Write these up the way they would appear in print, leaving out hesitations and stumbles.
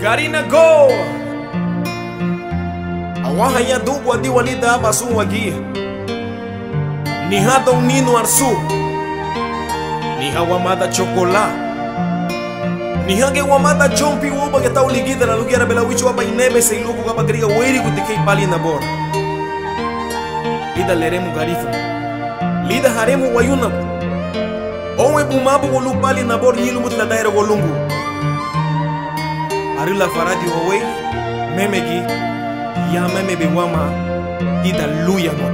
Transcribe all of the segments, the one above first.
Karina go awaha ya dugu adi walida abasu wagi ni hada unino arsu ni hawamada chokola ni hage wamada chompi woba que ta uligida la lugiara bela wichu aba inebe se iluku gaba griga weri kutikei pali na bor lida leremu garifa lida haremu wayuna owe bumabu wolu pali na bor yilu mutla daira wolungu arila faradi owe memegi ya meme bewama ida luya mo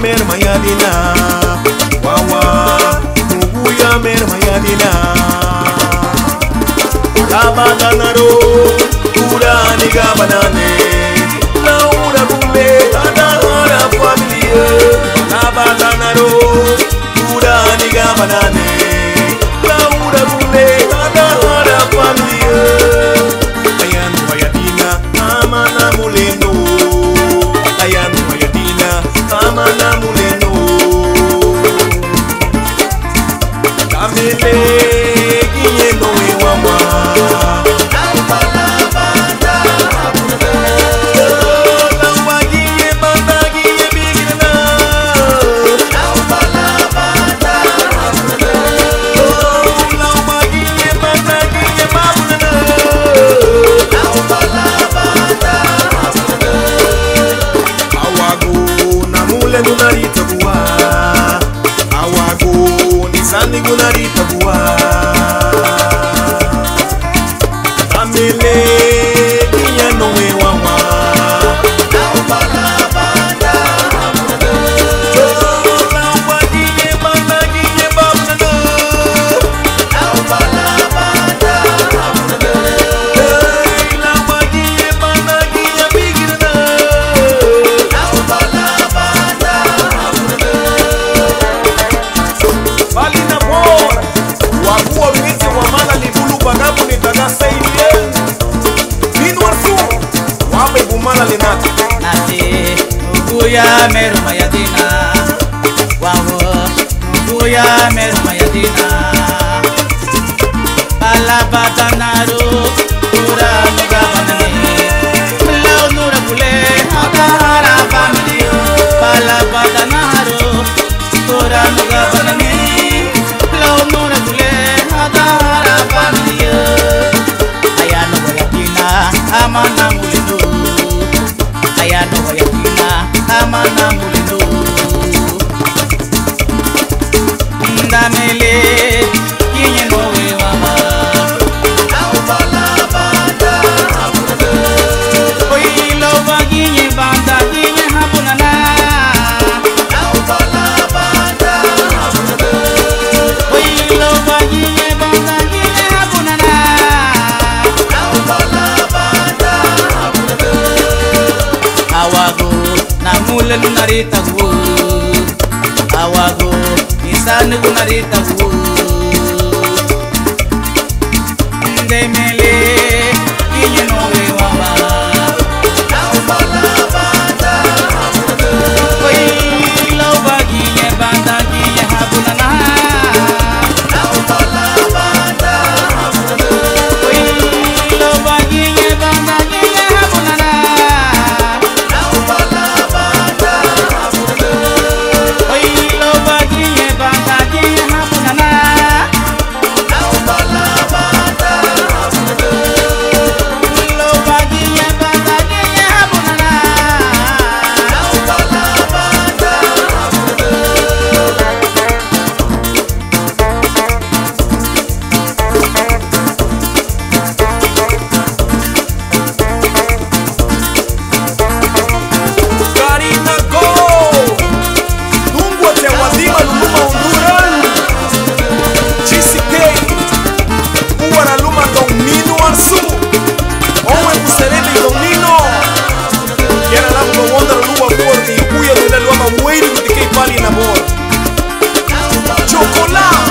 mer mayadina wawa muguya mer mayadina alabadanaro ura niga banane laura gumbe adara familia alabadanaro ura niga banane laura gumbe adara familia ayan mayadina amana mulendo ayan mayadina amana mulendo kamele kinyendo iwama Gunarita bua awago nisani gunarita bua amele kinya nowe wawa Muguya meru mayadina wawo muguya meru mayadina alabatanaru ura nuga banane lau nura kule agara familia alabatanaru ura nuga banane lau nura kule agara familia ayano mayadina amana mulendo ayano mayadina amana mulendo ndamele kinye nowe wama aubala banda oilo baginye banda kinye habunana aubala banda oilo baginye banda kinye habunana aubala banda awago namule lunarita gu awago nisane gunarita gu ndemele kinye nowe wama aubala banda oilo baginye banda kinye habunana aubala banda oilo baginye banda kinye habunana Chocolate,